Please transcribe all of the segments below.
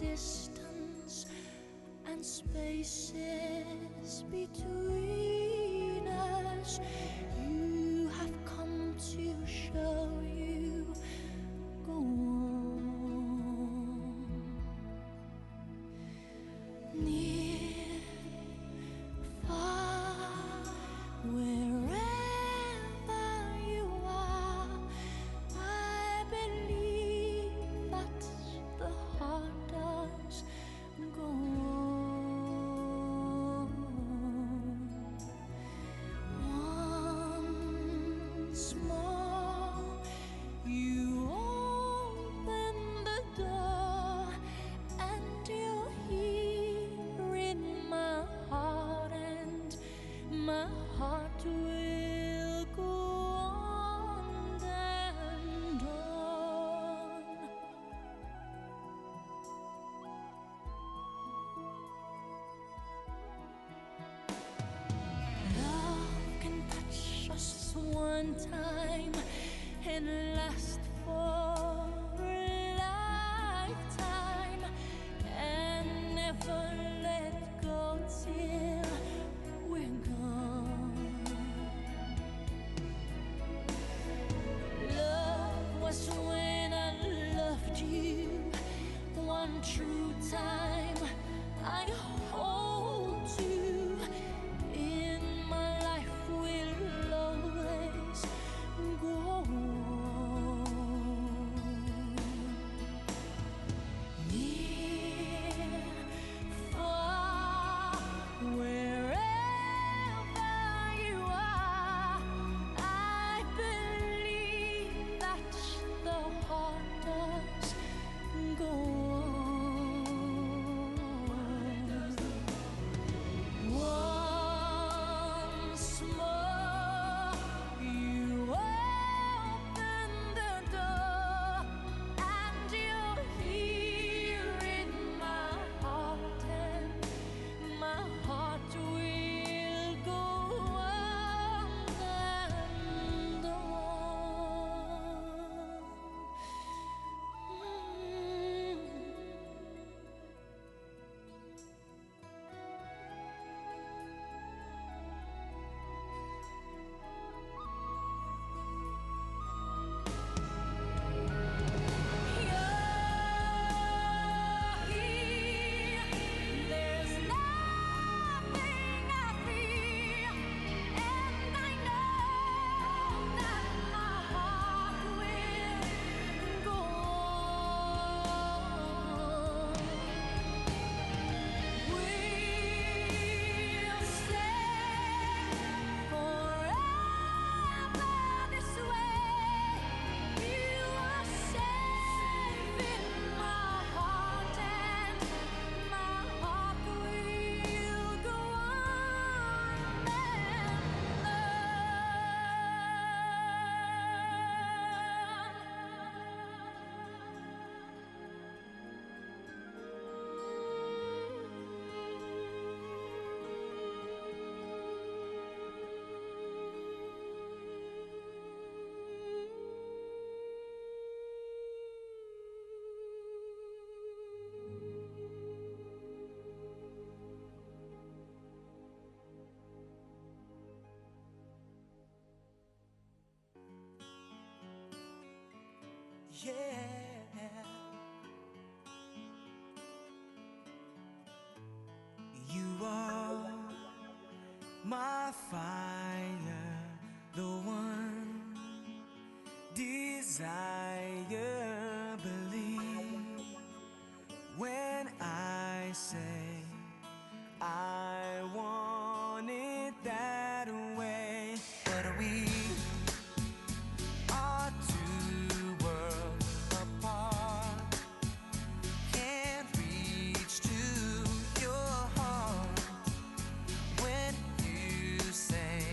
distance and spaces between us. You have come to show you go on. Near, far, wherever you are, I believe that the heart does go on. Once more, you open the door, and you're here in my heart, and my heart will go on and on. Love can touch us one time and last for a lifetime, and never let go till we're gone. Love was when I loved you one true time. I hold you in my life, will always go on. Near, far, wherever you are, I believe that the heart does go on. Once more, you open the door, and you're here in my heart, and my heart will go on and on. There's nothing I feel, and I know that my heart will go on. We'll stay forever this way. You are safe in my heart, and my heart will go on and Yeah, you are my fire, the one desire. Believe when I say I want it that way. But we are two worlds apart, can't reach to your heart when you say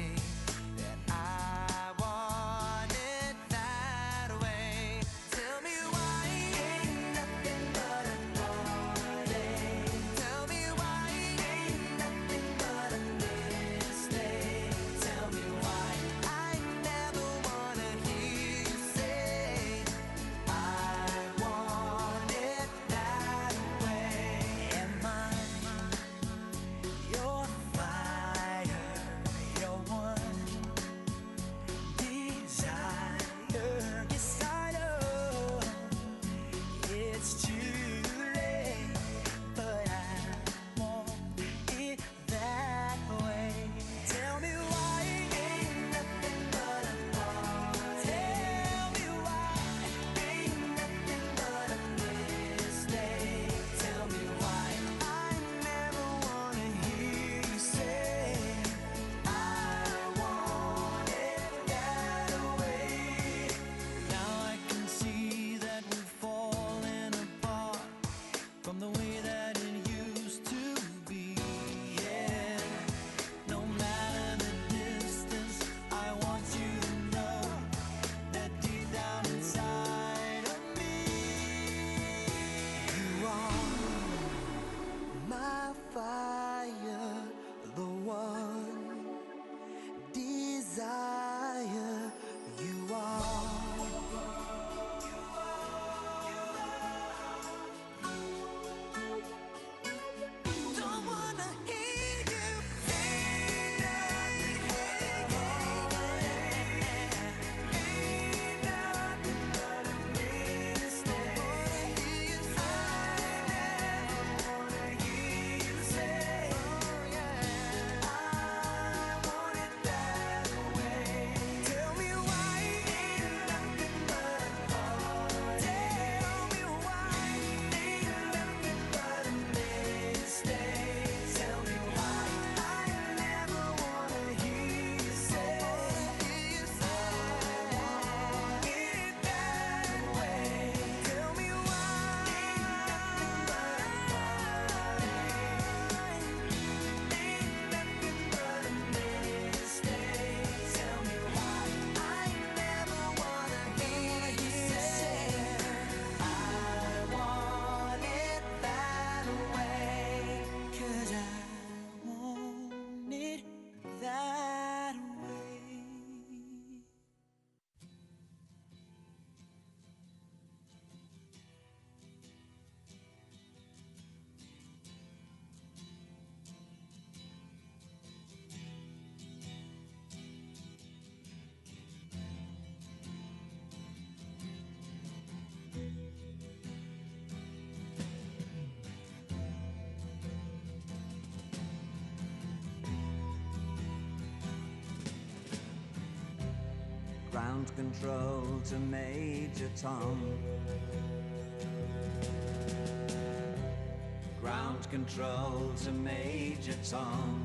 Ground control to Major Tom. Ground control to Major Tom.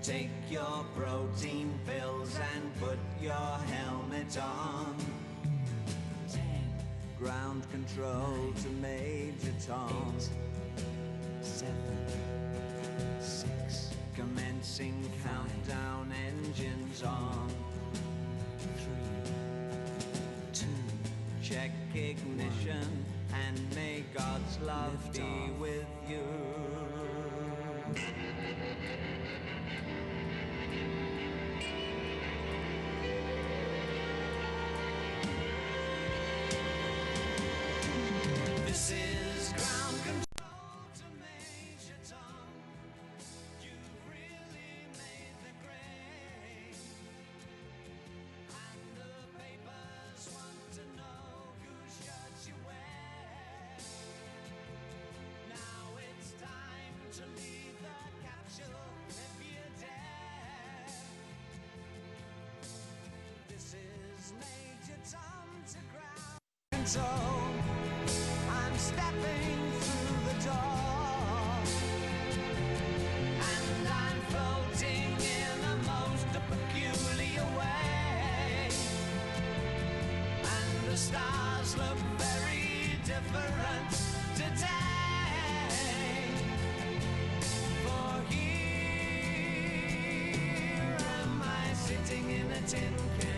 Take your protein pills and put your helmet on. 10. Ground control 9, to Major Tom. 8, 7, 6. Commencing 5, countdown, engines on. 3, 2. Check ignition 1, and may God's love be off with you. This is ground control to Major Tom. You've really made the grade, and the papers want to know whose shirts you wear. Now it's time to leave the capsule if you dare. This is Major Tom to ground control. I'm stepping through the door, and I'm floating in a most peculiar way, and the stars look very different today. For here am I sitting in a tin can.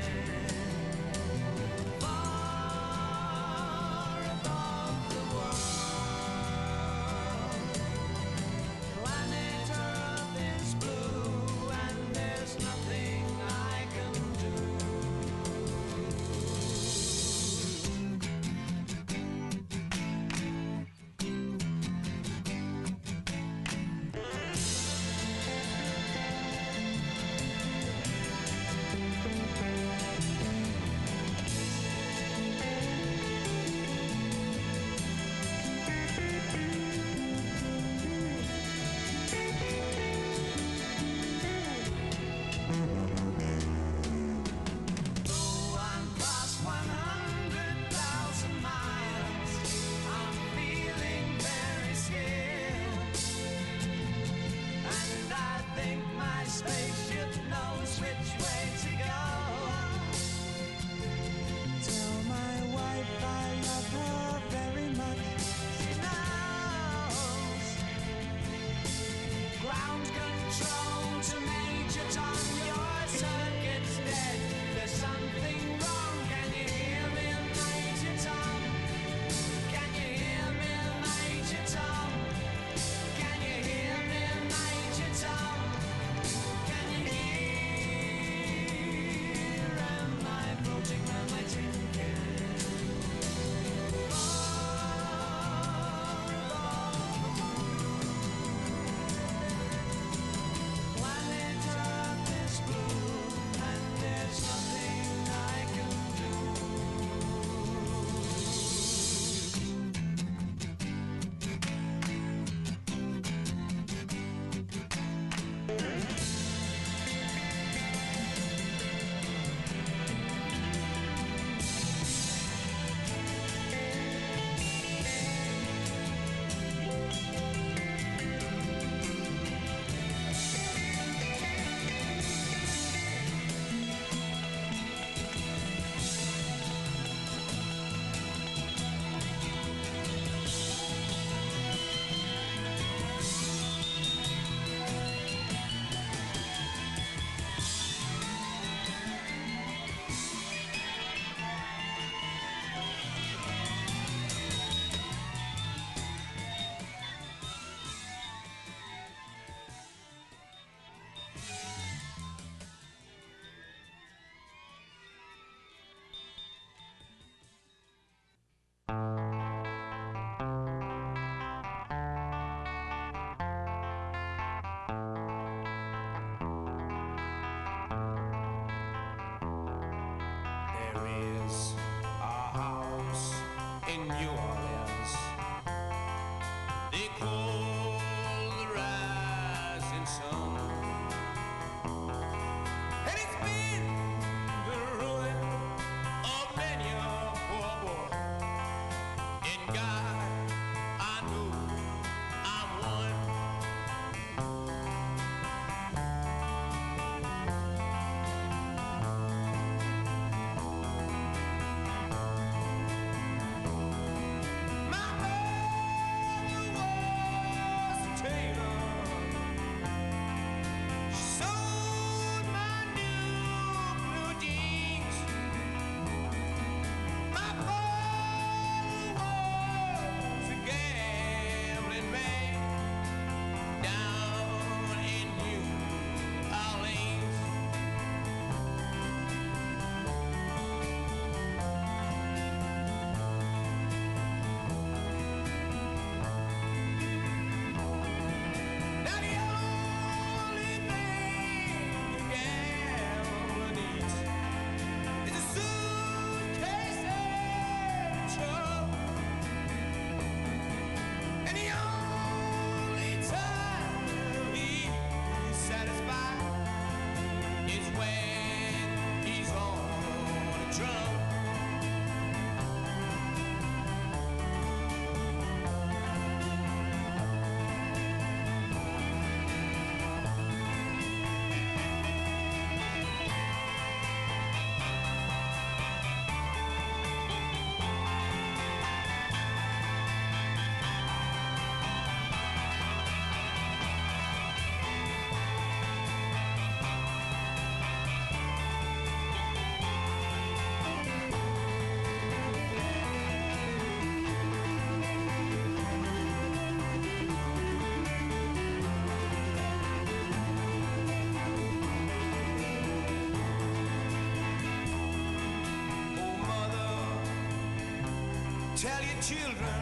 tell your children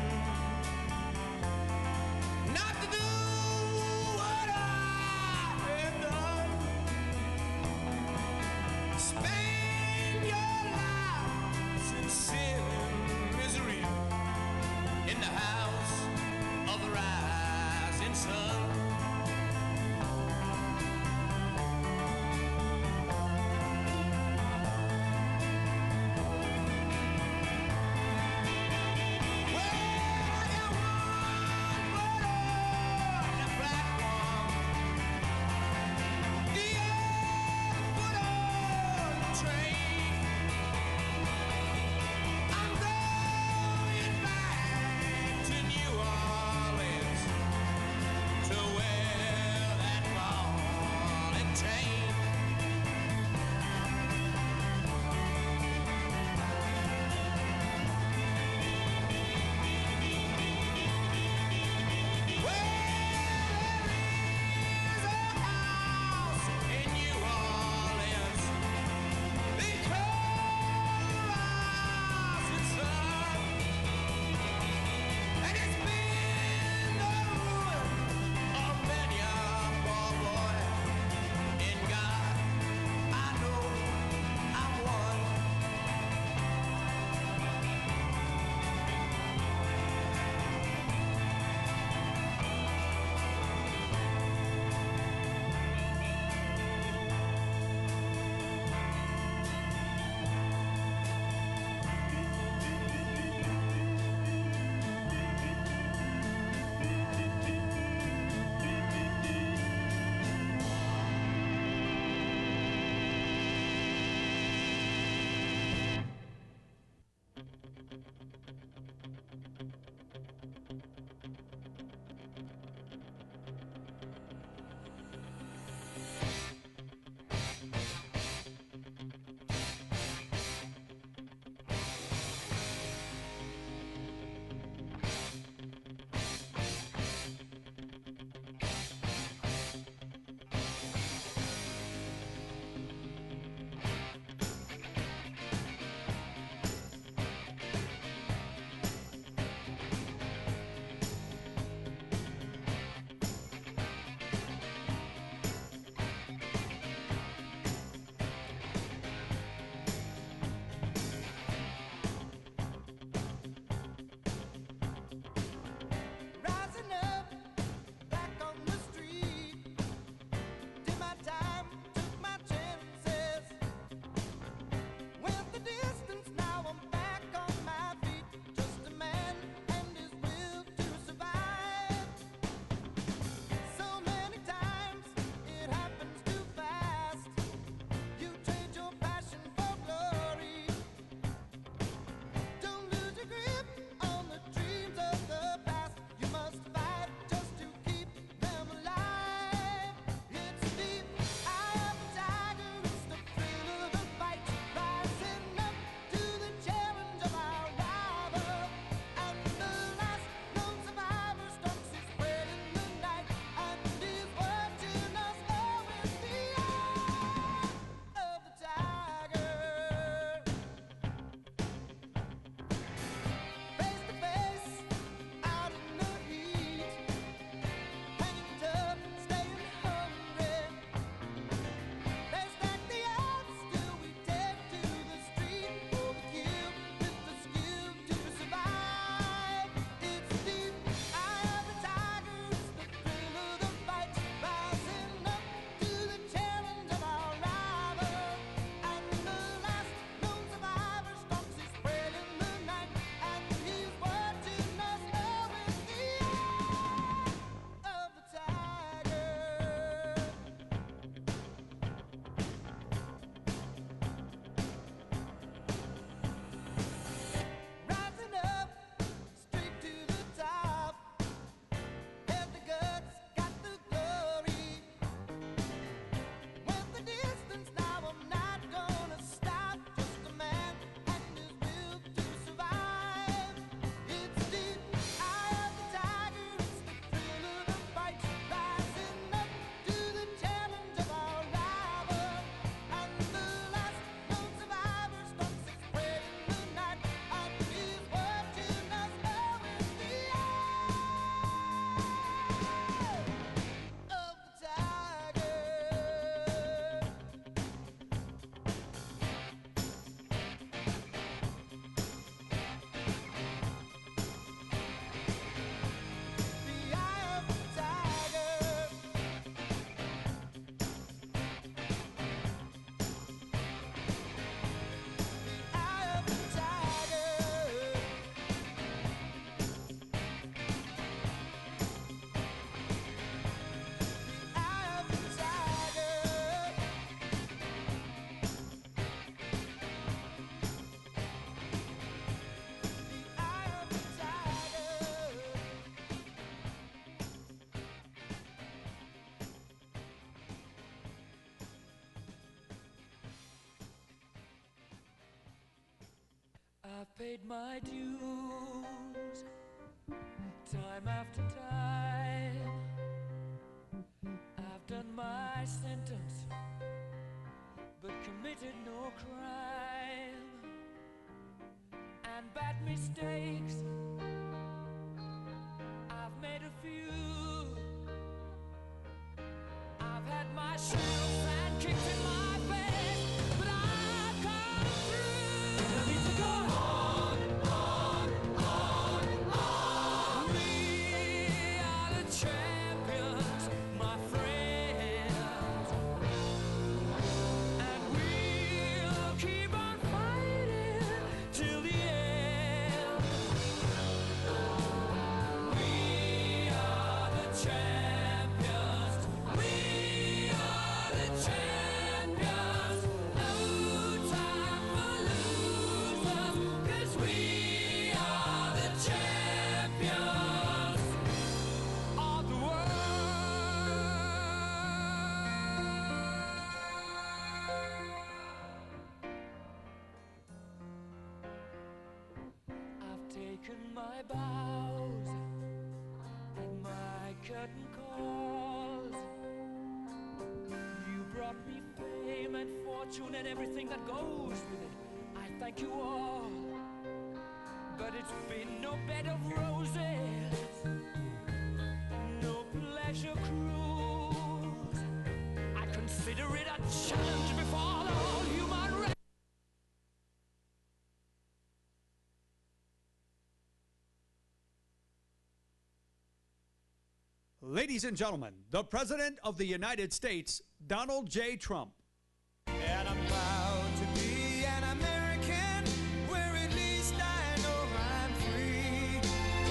not to do what I have done. Spend your lives in sin and misery in the house of the rising sun. Well, I've paid my dues time after time. I've done my sentence, but committed no crime. And bad mistakes, I've made a few. I've had my shouts and kicks in my face, but I've come through. I need to go on, on, on, on. We are the champions, my friends, and we'll keep on fighting till the end. We are the champions. We are the champions. No time for losers, 'cause we are the champions of the world. I've taken my bows and my curtain calls. You brought me fame and fortune and everything that goes with it. I thank you all, but it's been no bed of roses, no pleasure cruise. I consider it a challenge before the whole human race. Ladies and gentlemen, the President of the United States, Donald J. Trump. And I'm proud to be an American, where at least I know I'm free.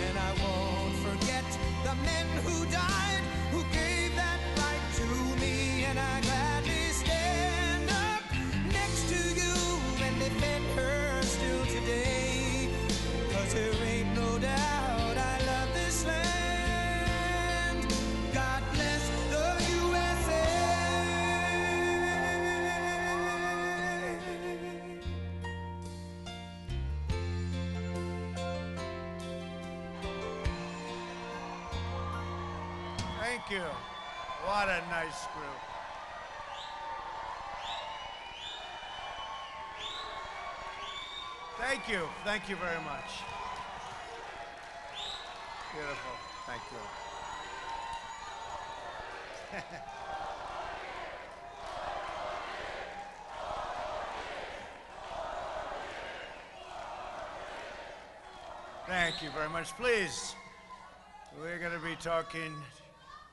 And I won't forget the men who died, who gave that right to me. And I gladly stand up next to you and defend her still today. 'Cause there ain't no doubt I love this land. God bless the USA. Thank you. What a nice group. Thank you. Thank you very much. Beautiful. Thank you. Thank you very much. Please, we're going to be talking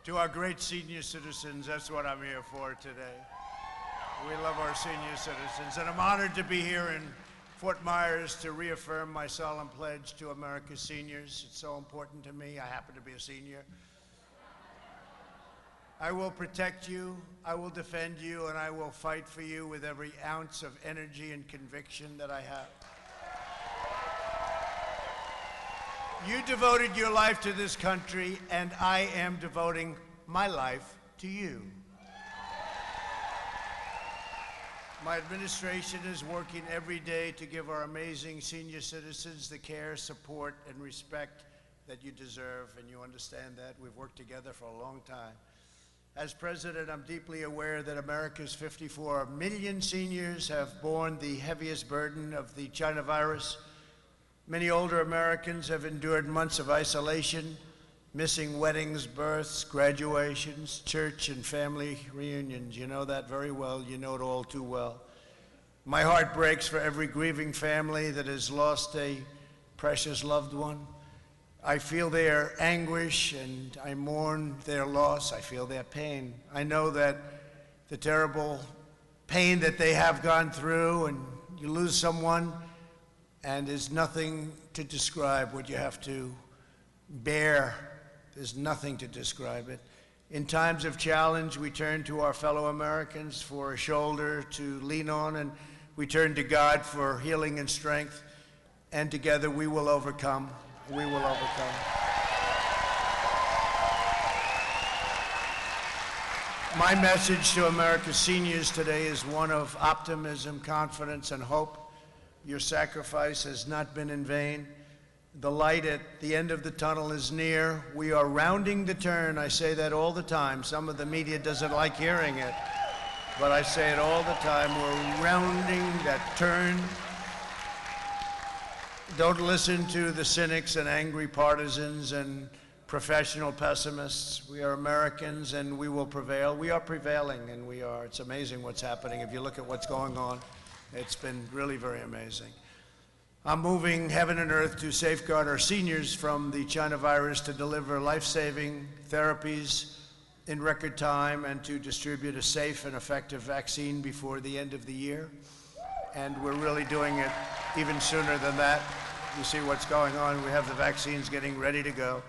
to our great senior citizens. That's what I'm here for today. We love our senior citizens, and I'm honored to be here in Fort Myers to reaffirm my solemn pledge to America's seniors. It's so important to me. I happen to be a senior. I will protect you, I will defend you, and I will fight for you with every ounce of energy and conviction that I have. You devoted your life to this country, and I am devoting my life to you. My administration is working every day to give our amazing senior citizens the care, support, and respect that you deserve, and you understand that. We've worked together for a long time. As president, I'm deeply aware that America's 54 million seniors have borne the heaviest burden of the China virus. Many older Americans have endured months of isolation, missing weddings, births, graduations, church and family reunions. You know that very well. You know it all too well. My heart breaks for every grieving family that has lost a precious loved one. I feel their anguish and I mourn their loss. I feel their pain. I know that the terrible pain that they have gone through, and you lose someone, and there's nothing to describe what you have to bear. There's nothing to describe it. In times of challenge, we turn to our fellow Americans for a shoulder to lean on, and we turn to God for healing and strength, and together we will overcome. We will overcome. My message to America's seniors today is one of optimism, confidence, and hope. Your sacrifice has not been in vain. The light at the end of the tunnel is near. We are rounding the turn. I say that all the time. Some of the media doesn't like hearing it, but I say it all the time. We're rounding that turn. Don't listen to the cynics and angry partisans and professional pessimists. We are Americans and we will prevail. We are prevailing, and we are. It's amazing what's happening. If you look at what's going on, it's been really very amazing. I'm moving heaven and earth to safeguard our seniors from the China virus, to deliver life-saving therapies in record time, and to distribute a safe and effective vaccine before the end of the year. And we're really doing it even sooner than that. You see what's going on. We have the vaccines getting ready to go.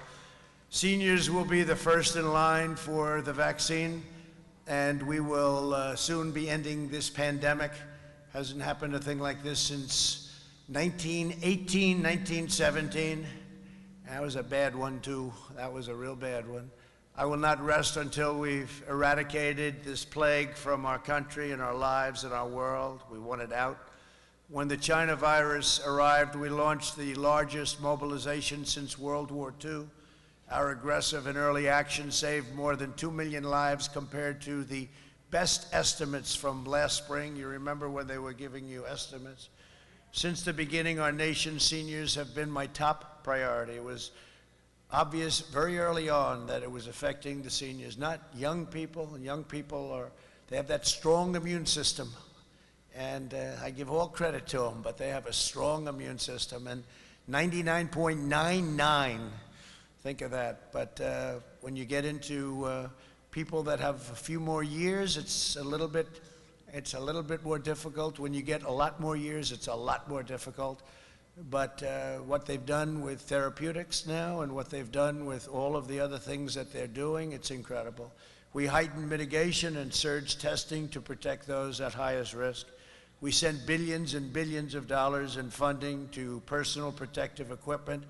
Seniors will be the first in line for the vaccine, and we will soon be ending this pandemic. Hasn't happened a thing like this since 1918, 1917. That was a bad one, too. That was a real bad one. I will not rest until we've eradicated this plague from our country and our lives and our world. We want it out. When the China virus arrived, we launched the largest mobilization since World War II. Our aggressive and early action saved more than 2 million lives compared to the best estimates from last spring. You remember when they were giving you estimates? Since the beginning, our nation's seniors have been my top priority. It was obvious very early on that it was affecting the seniors, not young people. And young people they have that strong immune system. And I give all credit to them, but they have a strong immune system. And 99.99, think of that. But when you get into people that have a few more years, it's a little bit more difficult. When you get a lot more years, it's a lot more difficult. But what they've done with therapeutics now, and what they've done with all of the other things that they're doing, it's incredible. We heightened mitigation and surge testing to protect those at highest risk. We sent billions and billions of dollars in funding to personal protective equipment,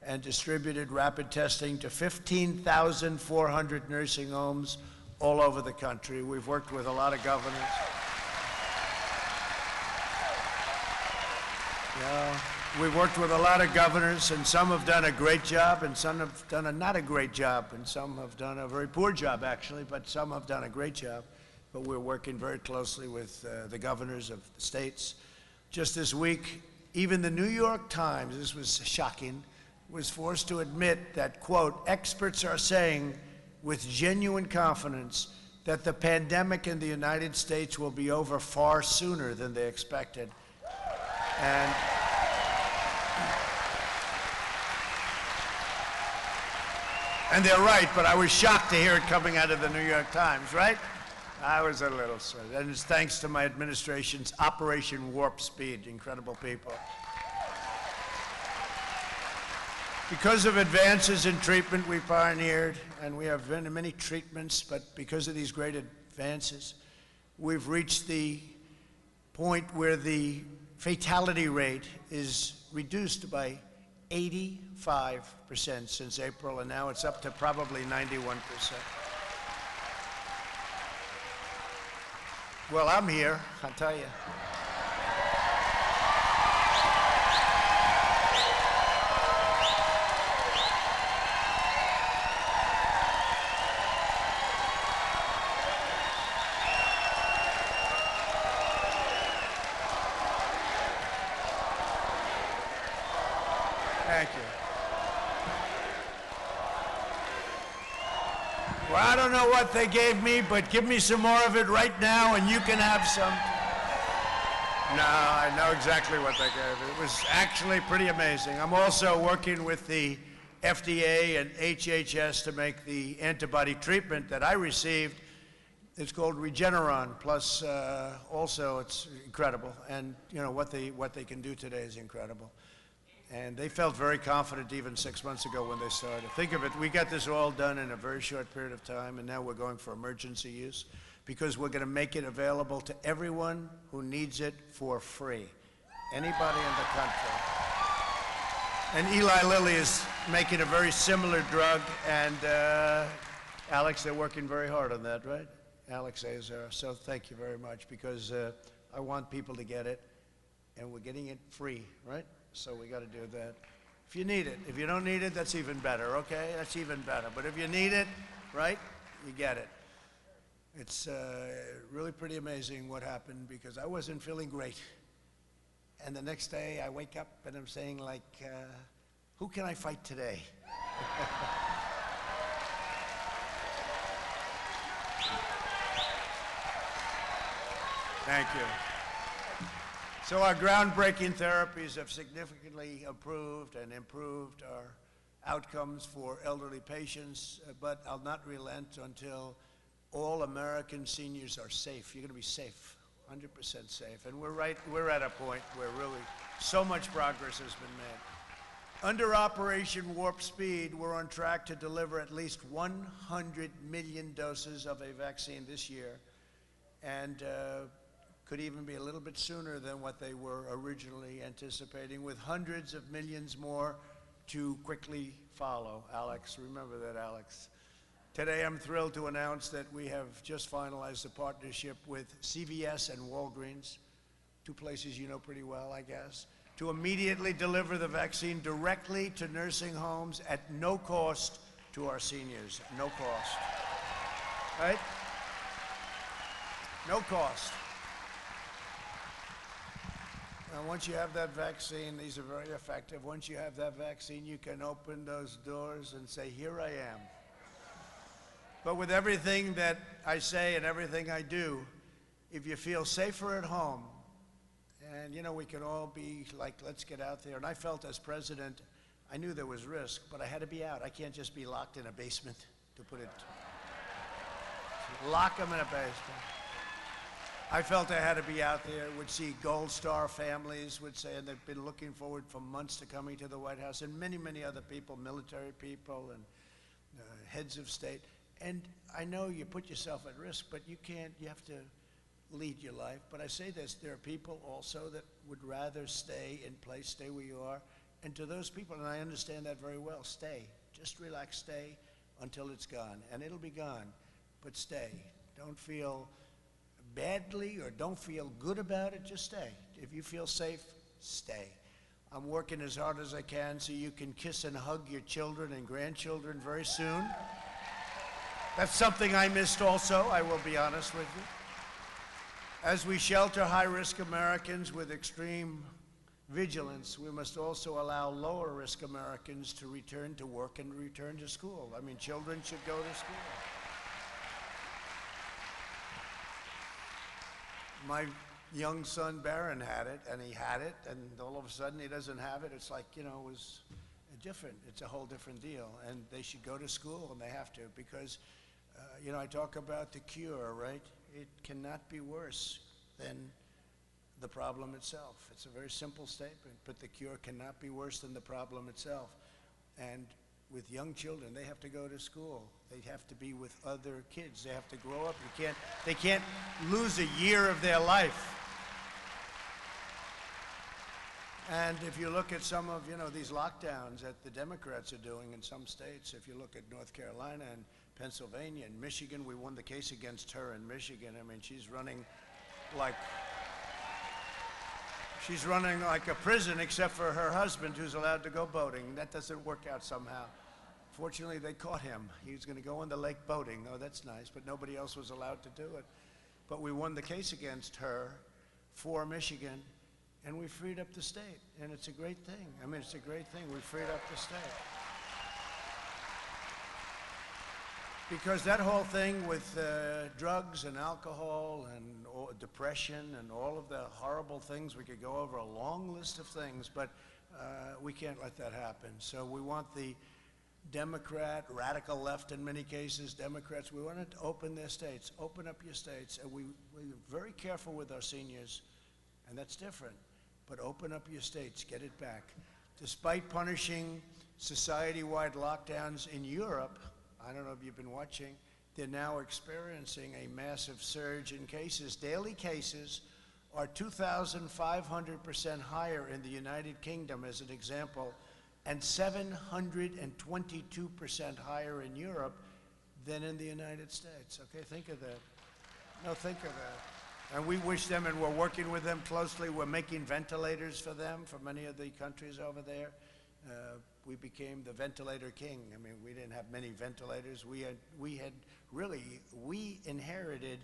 and distributed rapid testing to 15,400 nursing homes all over the country. We've worked with a lot of governors. We've worked with a lot of governors, and some have done a great job, and some have done a not a great job, and some have done a very poor job, actually, but some have done a great job. But we're working very closely with the governors of the states. Just this week, even the New York Times, this was shocking, was forced to admit that, quote, experts are saying with genuine confidence that the pandemic in the United States will be over far sooner than they expected. And they're right, but I was shocked to hear it coming out of the New York Times, right? I was a little sorry. And it's thanks to my administration's Operation Warp Speed. Incredible people. Because of advances in treatment we pioneered, and we have many treatments, but because of these great advances, we've reached the point where the fatality rate is reduced by 85% since April, and now it's up to probably 91%. Well, I'm here, I'll tell you. Thank you. Well, I don't know what they gave me, but give me some more of it right now, and you can have some. No, I know exactly what they gave. It was actually pretty amazing. I'm also working with the FDA and HHS to make the antibody treatment that I received. It's called Regeneron. Plus, also, it's incredible. And you know what they can do today is incredible. And they felt very confident even 6 months ago when they started. Think of it, we got this all done in a very short period of time, and now we're going for emergency use because we're going to make it available to everyone who needs it for free. Anybody in the country. And Eli Lilly is making a very similar drug, and Alex, they're working very hard on that, right? Alex Azar. So thank you very much, because I want people to get it. and we're getting it free, right? So we got to do that. If you need it. If you don't need it, that's even better, okay? That's even better. But if you need it, right, you get it. It's really pretty amazing what happened because I wasn't feeling great. And the next day I wake up and I'm saying like, who can I fight today? Thank you. So our groundbreaking therapies have significantly improved our outcomes for elderly patients, but I'll not relent until all American seniors are safe. You're going to be safe, 100% safe. And we're at a point where really so much progress has been made. Under Operation Warp Speed, we're on track to deliver at least 100 million doses of a vaccine this year, and could even be a little bit sooner than what they were originally anticipating, with hundreds of millions more to quickly follow. Alex, remember that, Alex. Today, I'm thrilled to announce that we have just finalized a partnership with CVS and Walgreens, two places you know pretty well, I guess, to immediately deliver the vaccine directly to nursing homes at no cost to our seniors. No cost. Right? No cost. And once you have that vaccine, these are very effective. Once you have that vaccine, you can open those doors and say, here I am. But with everything that I say and everything I do, if you feel safer at home, and you know, we can all be like, let's get out there. And I felt as president, I knew there was risk, but I had to be out. I can't just be locked in a basement, to put it. Lock them in a basement. I felt I had to be out there, would see Gold Star families, would say, and they've been looking forward for months to coming to the White House, and many, many other people, military people and heads of state. And I know you put yourself at risk, but you can't, you have to lead your life. But I say this, there are people also that would rather stay in place, stay where you are. And to those people, and I understand that very well, stay. Just relax, stay until it's gone. And it'll be gone, but stay. Don't feel badly or don't feel good about it, just stay. If you feel safe, stay. I'm working as hard as I can so you can kiss and hug your children and grandchildren very soon. That's something I missed also, I will be honest with you. As we shelter high-risk Americans with extreme vigilance, we must also allow lower-risk Americans to return to work and return to school. I mean, children should go to school. My young son, Barron, had it, and he had it, and all of a sudden he doesn't have it. It's like, you know, it was different. It's a whole different deal, and they should go to school, and they have to, because, you know, I talk about the cure, right? It cannot be worse than the problem itself. It's a very simple statement, but the cure cannot be worse than the problem itself. And with young children, they have to go to school. They have to be with other kids. They have to grow up. They can't lose a year of their life. And if you look at some of, you know, these lockdowns that the Democrats are doing in some states, if you look at North Carolina and Pennsylvania and Michigan, we won the case against her in Michigan. I mean, she's running like a prison, except for her husband, who's allowed to go boating. That doesn't work out somehow. Fortunately, they caught him. He was going to go on the lake boating. Oh, that's nice, but nobody else was allowed to do it. But we won the case against her for Michigan, and we freed up the state, and it's a great thing. I mean, it's a great thing. We freed up the state. Because that whole thing with drugs and alcohol and depression and all of the horrible things, we could go over a long list of things, but we can't let that happen. So we want the Democrat, radical left in many cases, Democrats, we want to open their states, open up your states, and we're very careful with our seniors, and that's different, but open up your states, get it back. Despite punishing society-wide lockdowns in Europe, I don't know if you've been watching, they're now experiencing a massive surge in cases. Daily cases are 2,500% higher in the United Kingdom, as an example, and 722% higher in Europe than in the United States. Okay, think of that. No, think of that. And we wish them, and we're working with them closely. We're making ventilators for them, for many of the countries over there. We became the ventilator king. I mean, we didn't have many ventilators. We inherited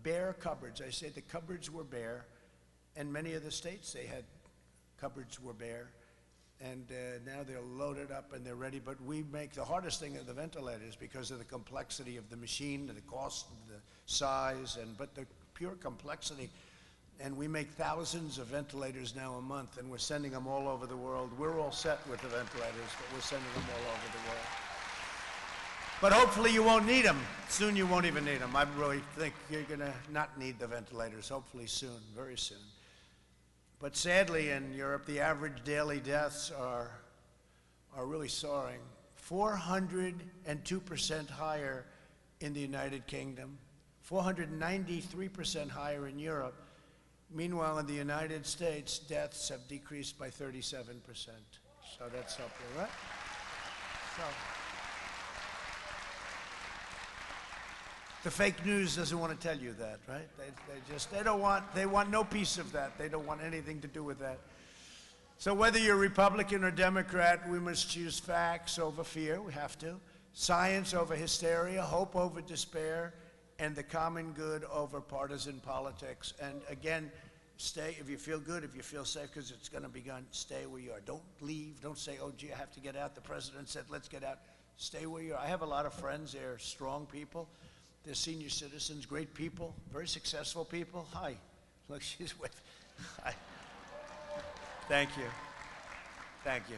bare cupboards. I say the cupboards were bare, and many of the states, they had cupboards were bare. And now they're loaded up and they're ready. But we make the hardest thing of the ventilators because of the complexity of the machine, the cost, the size, but the pure complexity. And we make thousands of ventilators now a month, and we're sending them all over the world. We're all set with the ventilators, but we're sending them all over the world. But hopefully you won't need them. Soon you won't even need them. I really think you're going to not need the ventilators, hopefully soon, very soon. But sadly, in Europe, the average daily deaths are really soaring. 402% higher in the United Kingdom, 493% higher in Europe. Meanwhile, in the United States, deaths have decreased by 37%. So that's helpful, right? So, the fake news doesn't want to tell you that, right? They want no piece of that. They don't want anything to do with that. So whether you're Republican or Democrat, we must choose facts over fear. We have to. Science over hysteria, hope over despair, and the common good over partisan politics. And again, stay, if you feel good, if you feel safe, because it's going to be gone, stay where you are. Don't leave. Don't say, oh, gee, I have to get out. The president said, let's get out. Stay where you are. I have a lot of friends. They're strong people. They're senior citizens, great people, very successful people. Hi. Look, she's with. Hi. Thank you. Thank you,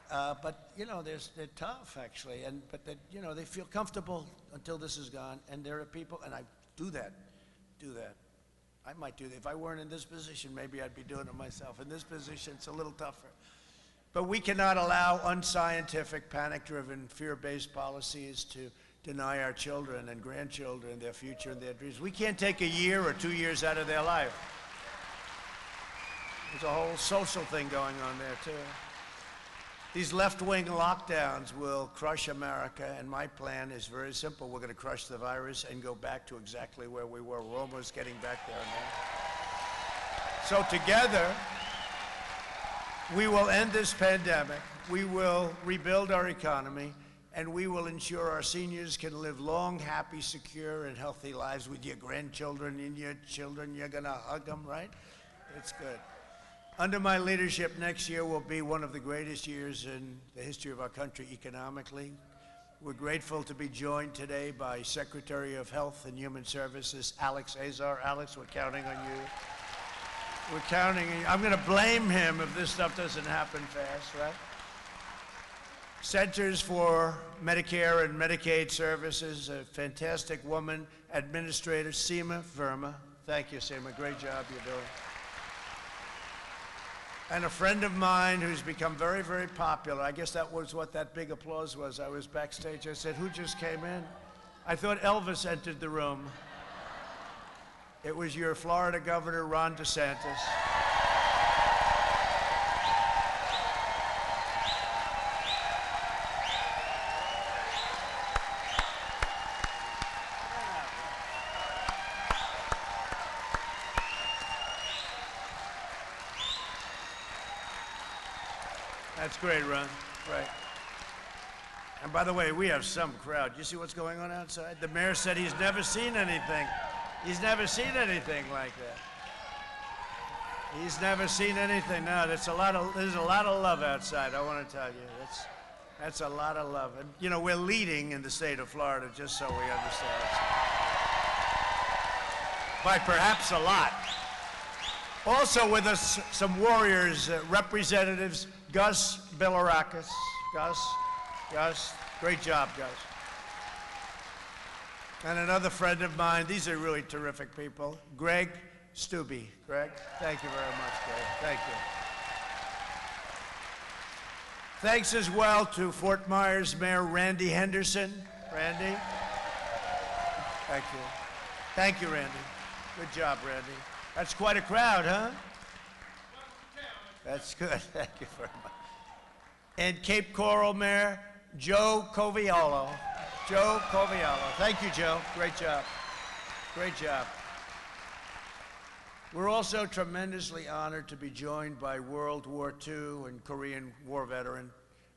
hon. But, you know, they're tough, actually. But they feel comfortable until this is gone. And there are people, and I do that. I might do that. If I weren't in this position, maybe I'd be doing it myself. In this position, it's a little tougher. But we cannot allow unscientific, panic-driven, fear-based policies to deny our children and grandchildren their future and their dreams. We can't take a year or 2 years out of their life. There's a whole social thing going on there, too. These left-wing lockdowns will crush America, and my plan is very simple. We're going to crush the virus and go back to exactly where we were. We're almost getting back there now. So together, we will end this pandemic, we will rebuild our economy, and we will ensure our seniors can live long, happy, secure, and healthy lives with your grandchildren and your children. You're going to hug them, right? It's good. Under my leadership, next year will be one of the greatest years in the history of our country economically. We're grateful to be joined today by Secretary of Health and Human Services, Alex Azar. Alex, we're counting on you. We're counting on you. I'm going to blame him if this stuff doesn't happen fast, right? Centers for Medicare and Medicaid Services, a fantastic woman, Administrator Seema Verma. Thank you, Seema. Great job you're doing. And a friend of mine who's become very, very popular. I guess that was what that big applause was. I was backstage. I said, who just came in? I thought Elvis entered the room. It was your Florida Governor, Ron DeSantis. That's great, Ron. Right. And by the way, we have some crowd. You see what's going on outside? The mayor said he's never seen anything. He's never seen anything like that. He's never seen anything. No, there's a lot of love outside, I want to tell you. That's a lot of love. And, you know, we're leading in the state of Florida, just so we understand. By perhaps a lot. Also with us, some warriors, representatives, Gus Bilirakis. Gus, great job, Gus. And another friend of mine, these are really terrific people, Greg Stubbe. Greg, thank you very much, Greg. Thank you. Thanks as well to Fort Myers Mayor Randy Henderson. Randy, thank you. Thank you, Randy. Good job, Randy. That's quite a crowd, huh? That's good. Thank you very much. And Cape Coral Mayor Joe Coviello. Joe Coviello. Thank you, Joe. Great job. Great job. We're also tremendously honored to be joined by World War II and Korean War veteran,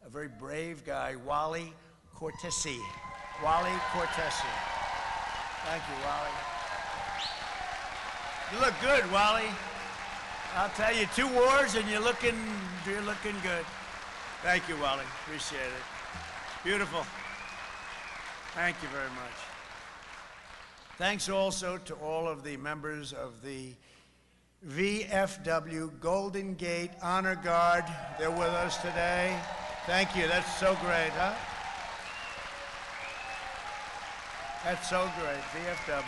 a very brave guy, Wally Cortese. Wally Cortese. Thank you, Wally. You look good, Wally. I'll tell you, 2 wars and you're looking good. Thank you, Wally. Appreciate it. Beautiful. Thank you very much. Thanks also to all of the members of the VFW Golden Gate Honor Guard. They're with us today. Thank you. That's so great, huh? That's so great, VFW.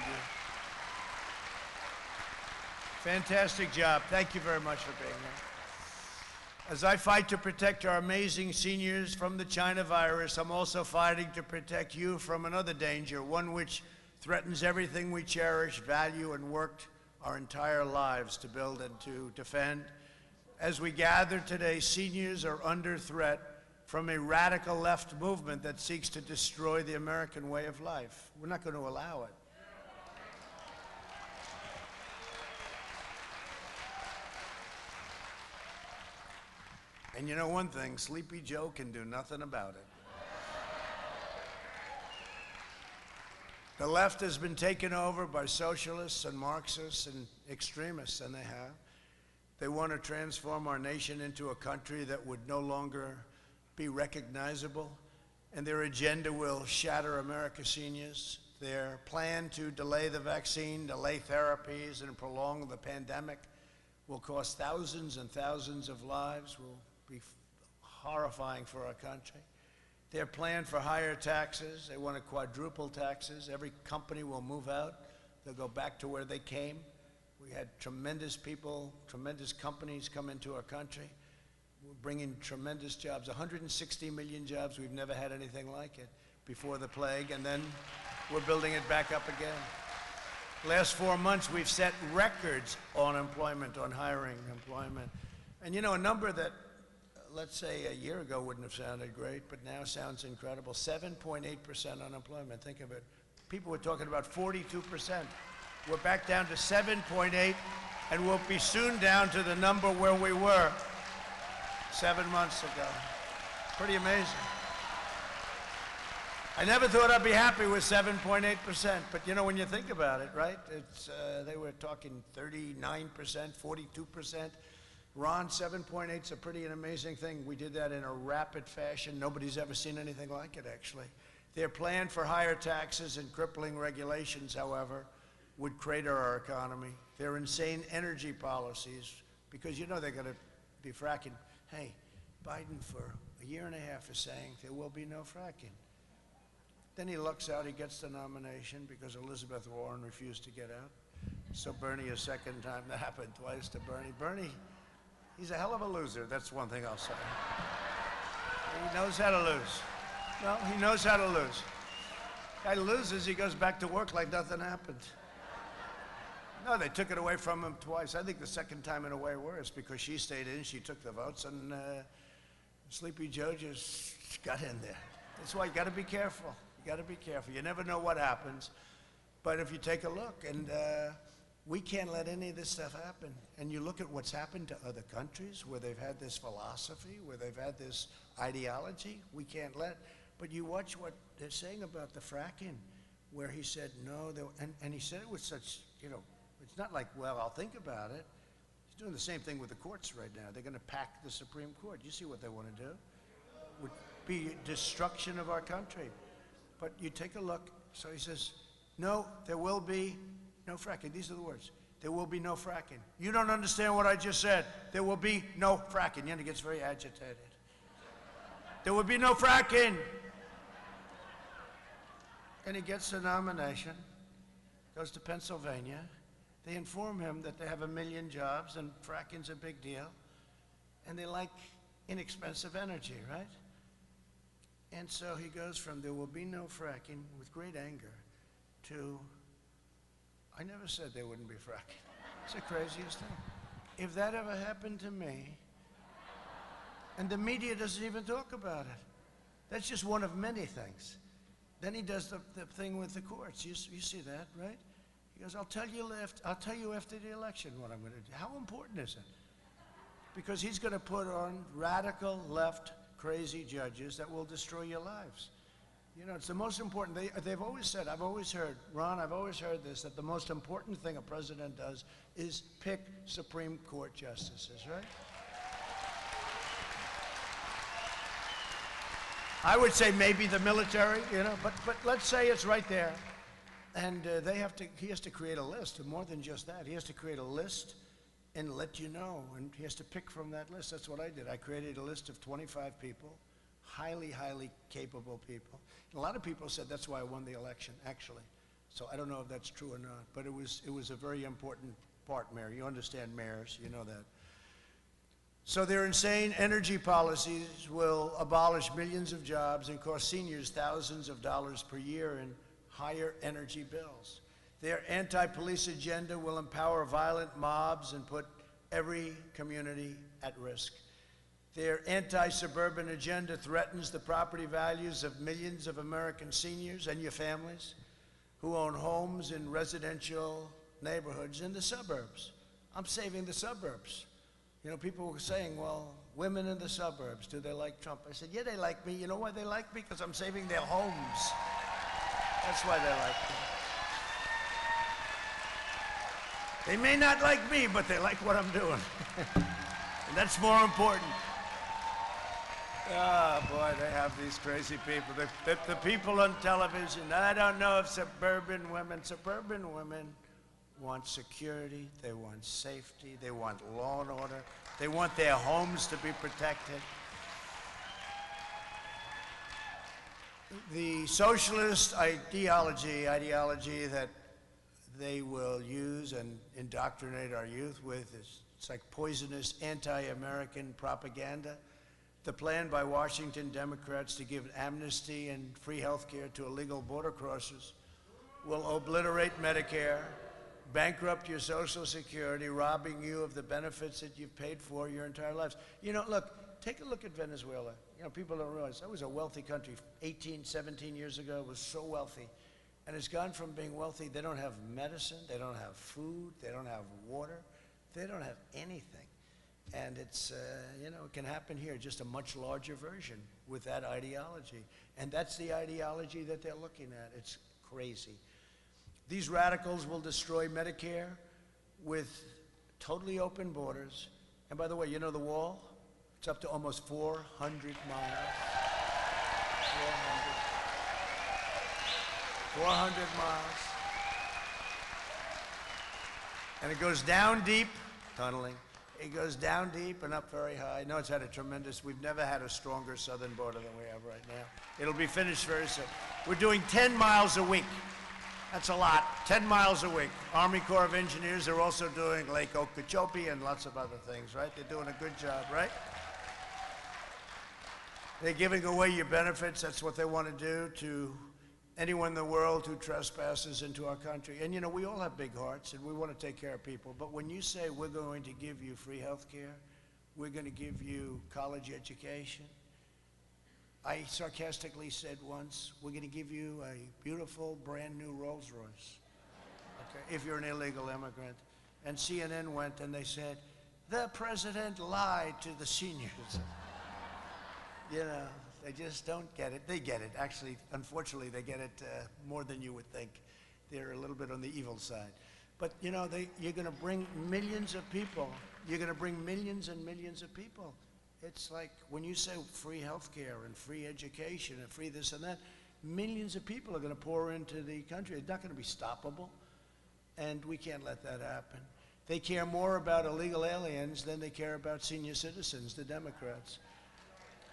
Fantastic job. Thank you very much for being here. As I fight to protect our amazing seniors from the China virus, I'm also fighting to protect you from another danger, one which threatens everything we cherish, value, and worked our entire lives to build and to defend. As we gather today, seniors are under threat from a radical left movement that seeks to destroy the American way of life. We're not going to allow it. And you know one thing, Sleepy Joe can do nothing about it. The left has been taken over by socialists and Marxists and extremists, and they have. They want to transform our nation into a country that would no longer be recognizable, and their agenda will shatter America's seniors. Their plan to delay the vaccine, delay therapies, and prolong the pandemic will cost thousands and thousands of lives, will be horrifying for our country. Their plan for higher taxes, they want to quadruple taxes. Every company will move out. They'll go back to where they came. We had tremendous people, tremendous companies come into our country. We're bringing tremendous jobs, 160 million jobs. We've never had anything like it before the plague, and then we're building it back up again. Last 4 months, we've set records on employment, on hiring, employment. And you know, a number that, let's say a year ago wouldn't have sounded great, but now sounds incredible. 7.8% unemployment, think of it. People were talking about 42%. We're back down to 7.8, and we'll be soon down to the number where we were 7 months ago. Pretty amazing. I never thought I'd be happy with 7.8%, but you know, when you think about it, right? It's, they were talking 39%, 42%. Ron, 7.8 is a pretty amazing thing. We did that in a rapid fashion. Nobody's ever seen anything like it, actually. Their plan for higher taxes and crippling regulations, however, would crater our economy. Their insane energy policies, because you know they're going to be fracking. Hey, Biden for a year and a half is saying there will be no fracking. Then he lucks out, he gets the nomination because Elizabeth Warren refused to get out. So Bernie, a second time, that happened twice to Bernie. Bernie, he's a hell of a loser, that's one thing I'll say. He knows how to lose. Well, he knows how to lose. Guy loses, he goes back to work like nothing happened. No, they took it away from him twice. I think the second time in a way worse because she stayed in, she took the votes, and Sleepy Joe just got in there. That's why you got to be careful. You got to be careful. You never know what happens. But if you take a look, and we can't let any of this stuff happen. And you look at what's happened to other countries where they've had this philosophy, where they've had this ideology, we can't let. But you watch what they're saying about the fracking, where he said no, and he said it with such, you know, it's not like, well, I'll think about it. He's doing the same thing with the courts right now. They're going to pack the Supreme Court. You see what they want to do? Would be destruction of our country. But you take a look. So he says, no, there will be no fracking. These are the words. There will be no fracking. You don't understand what I just said. There will be no fracking. And he gets very agitated. There will be no fracking. And he gets the nomination, goes to Pennsylvania. They inform him that they have 1 million jobs and fracking's a big deal. And they like inexpensive energy, right? And so he goes from there will be no fracking with great anger to I never said there wouldn't be fracking. It's the craziest thing. If that ever happened to me, and the media doesn't even talk about it, that's just one of many things. Then he does the thing with the courts. You see that, right? He goes, I'll tell you after the election what I'm going to do. How important is it? Because he's going to put on radical left crazy judges that will destroy your lives. You know, it's the most important. They've always said, I've always heard, Ron, I've always heard this, that the most important thing a president does is pick Supreme Court justices, right? I would say maybe the military, you know, but let's say it's right there. And he has to create a list, more than just that. He has to create a list and let you know, and he has to pick from that list. That's what I did. I created a list of 25 people, highly, highly capable people. And a lot of people said that's why I won the election, actually. So I don't know if that's true or not, but it was a very important part, Mayor. You understand mayors, you know that. So their insane energy policies will abolish millions of jobs and cost seniors thousands of dollars per year in higher energy bills. Their anti-police agenda will empower violent mobs and put every community at risk. Their anti-suburban agenda threatens the property values of millions of American seniors and your families who own homes in residential neighborhoods in the suburbs. I'm saving the suburbs. You know, people were saying, well, women in the suburbs, do they like Trump? I said, yeah, they like me. You know why they like me? Because I'm saving their homes. That's why they like me. They may not like me, but they like what I'm doing. And that's more important. Oh, boy, they have these crazy people. The people on television, I don't know if suburban women want security, they want safety, they want law and order, they want their homes to be protected. The socialist ideology that they will use and indoctrinate our youth with it's like poisonous anti-American propaganda. The plan by Washington Democrats to give amnesty and free health care to illegal border crossers will obliterate Medicare, bankrupt your Social Security, robbing you of the benefits that you've paid for your entire lives. You know, look, take a look at Venezuela. You know, people don't realize that was a wealthy country 18, 17 years ago. It was so wealthy. And it's gone from being wealthy. They don't have medicine. They don't have food. They don't have water. They don't have anything. And it's, you know, it can happen here, just a much larger version with that ideology. And that's the ideology that they're looking at. It's crazy. These radicals will destroy Medicare with totally open borders. And by the way, you know the wall? It's up to almost 400 miles. 400 miles. And it goes down deep, tunneling. It goes down deep and up very high. No, it's had a tremendous, we've never had a stronger southern border than we have right now. It'll be finished very soon. We're doing 10 miles a week. That's a lot, 10 miles a week. Army Corps of Engineers are also doing Lake Okeechobee and lots of other things, right? They're doing a good job, right? They're giving away your benefits. That's what they want to do to anyone in the world who trespasses into our country. And you know, we all have big hearts and we want to take care of people. But when you say we're going to give you free health care, we're going to give you college education, I sarcastically said once, we're going to give you a beautiful brand new Rolls Royce, okay, if you're an illegal immigrant. And CNN went and they said, the president lied to the seniors. You know, they just don't get it. They get it. Actually, unfortunately, they get it more than you would think. They're a little bit on the evil side. But, you know, you're going to bring millions of people. You're going to bring millions and millions of people. It's like when you say free health care and free education and free this and that, millions of people are going to pour into the country. It's not going to be stoppable, and we can't let that happen. They care more about illegal aliens than they care about senior citizens, the Democrats.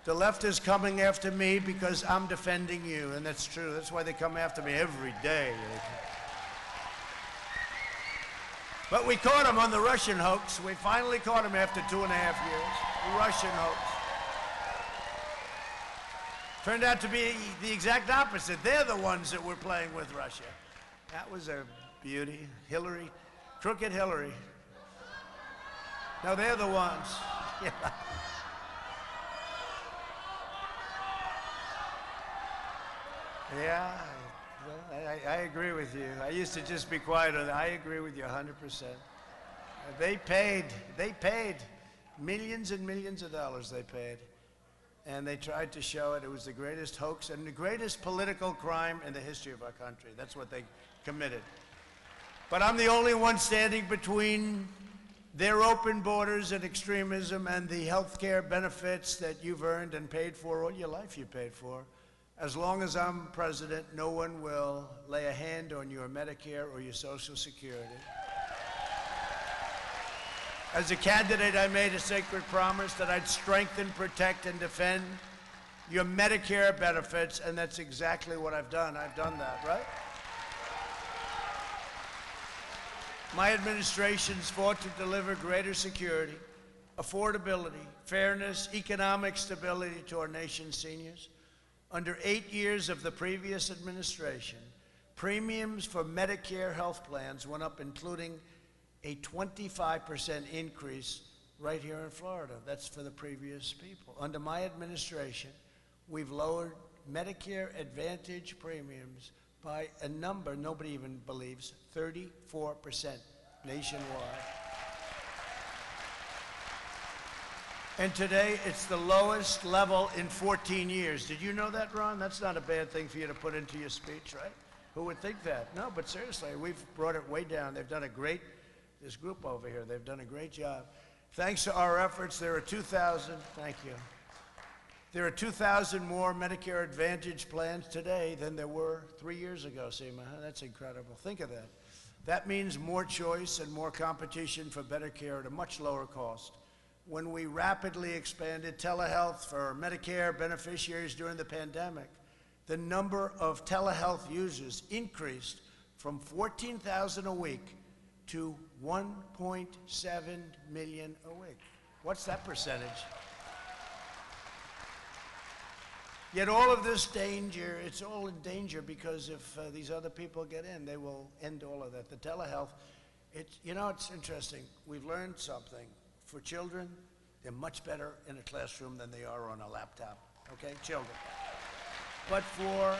The left is coming after me because I'm defending you, and that's true. That's why they come after me every day. But we caught him on the Russian hoax. We finally caught him after 2.5 years. The Russian hoax. Turned out to be the exact opposite. They're the ones that were playing with Russia. That was a beauty. Hillary, crooked Hillary. No, they're the ones. Yeah. Yeah, well, I agree with you. I used to just be quiet on that. I agree with you 100%. They paid millions and millions of dollars they paid. And they tried to show it. It was the greatest hoax and the greatest political crime in the history of our country. That's what they committed. But I'm the only one standing between their open borders and extremism and the health care benefits that you've earned and paid for all your life you paid for. As long as I'm president, no one will lay a hand on your Medicare or your Social Security. As a candidate, I made a sacred promise that I'd strengthen, protect, and defend your Medicare benefits, and that's exactly what I've done. I've done that, right? My administration's fought to deliver greater security, affordability, fairness, economic stability to our nation's seniors. Under 8 years of the previous administration, premiums for Medicare health plans went up, including a 25% increase right here in Florida. That's for the previous people. Under my administration, we've lowered Medicare Advantage premiums by a number nobody even believes, 34% nationwide. And today, it's the lowest level in 14 years. Did you know that, Ron? That's not a bad thing for you to put into your speech, right? Who would think that? No, but seriously, we've brought it way down. They've done a great, this group over here, they've done a great job. Thanks to our efforts, there are 2,000, thank you. There are 2,000 more Medicare Advantage plans today than there were 3 years ago, Seema. That's incredible. Think of that. That means more choice and more competition for better care at a much lower cost. When we rapidly expanded telehealth for Medicare beneficiaries during the pandemic, the number of telehealth users increased from 14,000 a week to 1.7 million a week. What's that percentage? Yet all of this danger, it's all in danger because if these other people get in, they will end all of that. The telehealth, it's interesting. We've learned something. For children, they're much better in a classroom than they are on a laptop, okay? Children. But for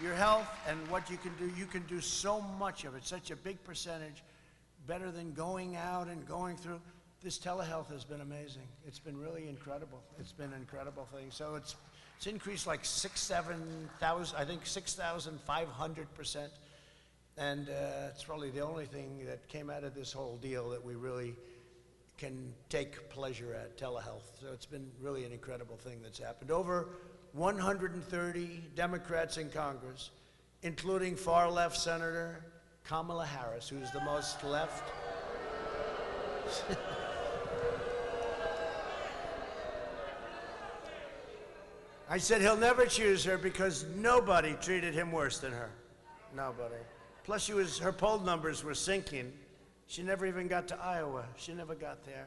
your health and what you can do so much of it, such a big percentage, better than going out and going through. This telehealth has been amazing. It's been really incredible. It's been an incredible thing. So it's increased like 6,500%. And it's probably the only thing that came out of this whole deal that we really can take pleasure at, telehealth. So it's been really an incredible thing that's happened. Over 130 Democrats in Congress, including far-left Senator Kamala Harris, who's the most left. I said he'll never choose her because nobody treated him worse than her. Nobody. Plus, her poll numbers were sinking. She never even got to Iowa. She never got there.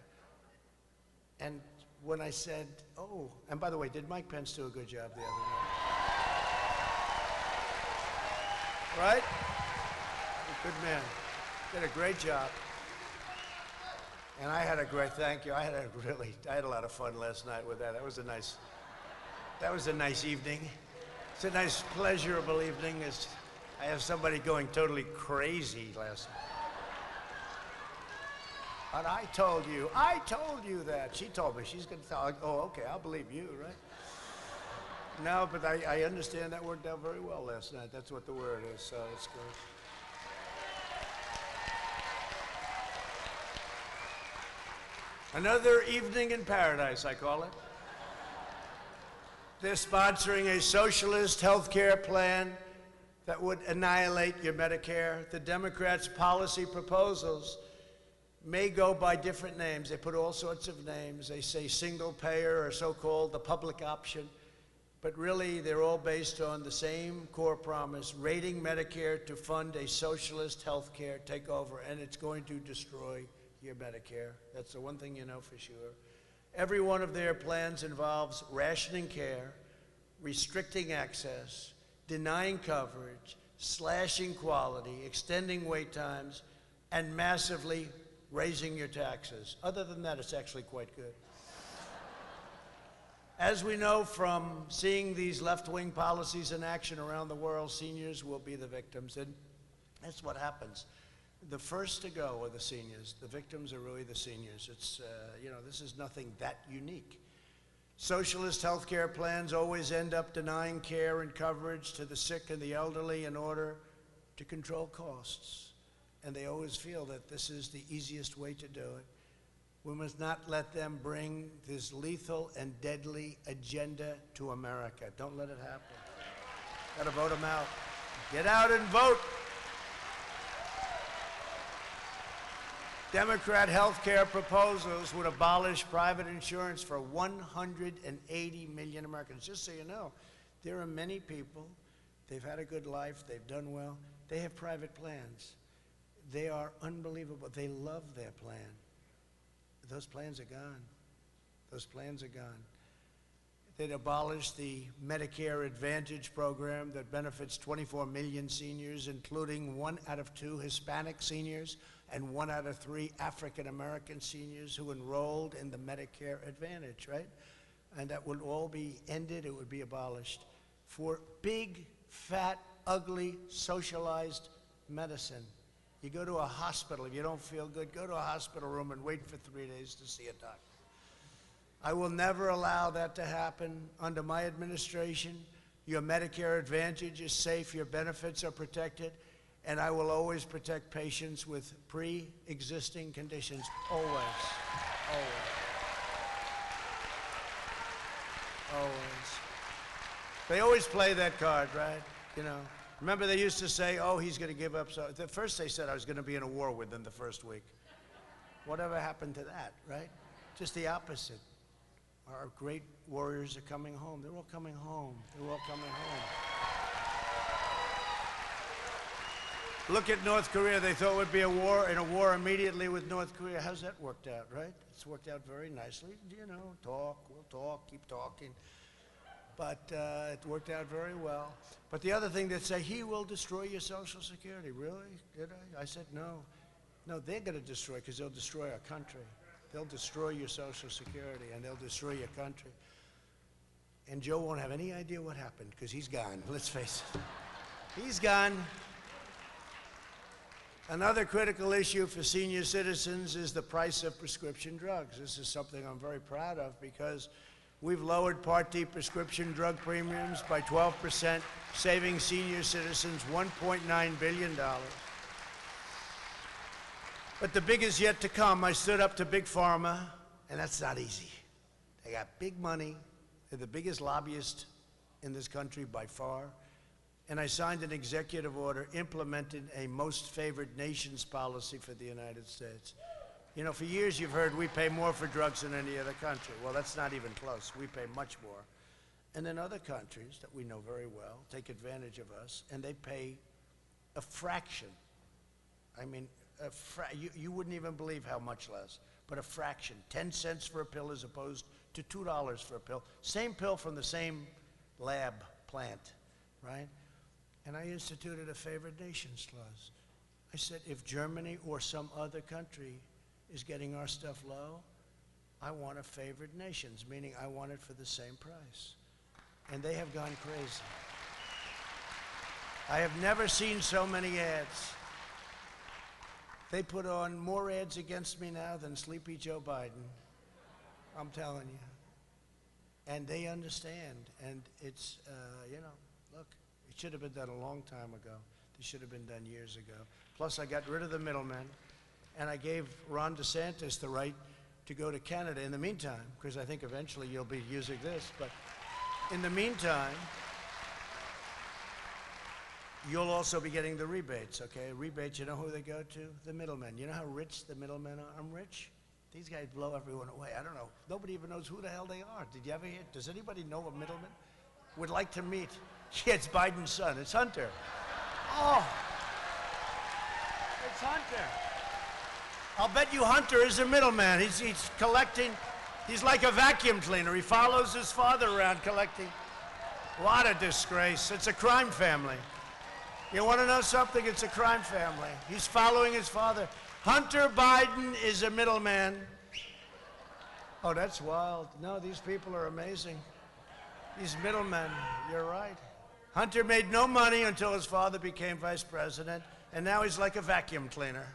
And when I said, oh, and by the way, did Mike Pence do a good job the other night? Right? Good man. Did a great job. And I had a great, thank you. I had a lot of fun last night with that. That was a nice evening. It's a nice, pleasurable evening. I have somebody going totally crazy last night. And I told you that. She told me. She's going to tell, oh, okay, I'll believe you, right? No, but I understand that worked out very well last night. That's what the word is, so it's good. Another evening in paradise, I call it. They're sponsoring a socialist health care plan that would annihilate your Medicare. The Democrats' policy proposals may go by different names. They put all sorts of names. They say single payer or so-called the public option. But really, they're all based on the same core promise, rating Medicare to fund a socialist health care takeover, and it's going to destroy your Medicare. That's the one thing you know for sure. Every one of their plans involves rationing care, restricting access, denying coverage, slashing quality, extending wait times, and massively raising your taxes. Other than that, it's actually quite good. As we know from seeing these left-wing policies in action around the world, seniors will be the victims, and that's what happens. The first to go are the seniors. The victims are really the seniors. It's, you know, this is nothing that unique. Socialist health care plans always end up denying care and coverage to the sick and the elderly in order to control costs. And they always feel that this is the easiest way to do it. We must not let them bring this lethal and deadly agenda to America. Don't let it happen. Got to vote them out. Get out and vote. Democrat health care proposals would abolish private insurance for 180 million Americans. Just so you know, there are many people, they've had a good life, they've done well, they have private plans. They are unbelievable. They love their plan. Those plans are gone. Those plans are gone. They'd abolish the Medicare Advantage program that benefits 24 million seniors, including 1 out of 2 Hispanic seniors and 1 out of 3 African-American seniors who enrolled in the Medicare Advantage, right? And that would all be ended, it would be abolished for big, fat, ugly, socialized medicine. You go to a hospital, if you don't feel good, go to a hospital room and wait for 3 days to see a doctor. I will never allow that to happen under my administration. Your Medicare Advantage is safe, your benefits are protected, and I will always protect patients with pre-existing conditions, always, always, always. They always play that card, right? You know, remember they used to say, oh, he's going to give up. So at first they said I was going to be in a war within the first week. Whatever happened to that, right? Just the opposite. Our great warriors are coming home. They're all coming home. They're all coming home. Look at North Korea. They thought we'd be a war immediately with North Korea. How's that worked out, right? It's worked out very nicely. You know, we'll talk, keep talking. But it worked out very well. But the other thing, they say, he will destroy your Social Security. Really? Did I? I said, no. No, they're going to destroy, because they'll destroy our country. They'll destroy your Social Security, and they'll destroy your country. And Joe won't have any idea what happened, because he's gone. Let's face it. He's gone. Another critical issue for senior citizens is the price of prescription drugs. This is something I'm very proud of, because we've lowered Part D prescription drug premiums by 12%, saving senior citizens $1.9 billion. But the big is yet to come. I stood up to Big Pharma, and that's not easy. They got big money. They're the biggest lobbyist in this country by far. And I signed an executive order implementing a most favored nations policy for the United States. You know, for years you've heard we pay more for drugs than any other country. Well, that's not even close. We pay much more. And then other countries that we know very well take advantage of us, and they pay a fraction. I mean, you wouldn't even believe how much less, but a fraction. 10 cents for a pill as opposed to $2 for a pill. Same pill from the same lab plant, right? And I instituted a favored nations clause. I said, if Germany or some other country is getting our stuff low, I want a favored nations, meaning I want it for the same price. And they have gone crazy. I have never seen so many ads. They put on more ads against me now than Sleepy Joe Biden. I'm telling you. And they understand. And it's, you know, look, it should have been done a long time ago. This should have been done years ago. Plus, I got rid of the middlemen, and I gave Ron DeSantis the right to go to Canada in the meantime, because I think eventually you'll be using this. But in the meantime, you'll also be getting the rebates, okay? Rebates, you know who they go to? The middlemen. You know how rich the middlemen are? I'm rich. These guys blow everyone away. I don't know. Nobody even knows who the hell they are. Did you ever hear? Does anybody know a middleman? Would like to meet. Yeah, it's Biden's son. It's Hunter. Oh, it's Hunter. I'll bet you Hunter is a middleman. He's collecting. He's like a vacuum cleaner. He follows his father around collecting. What a disgrace. It's a crime family. You want to know something? It's a crime family. He's following his father. Hunter Biden is a middleman. Oh, that's wild. No, these people are amazing. These middlemen, you're right. Hunter made no money until his father became vice president, and now he's like a vacuum cleaner.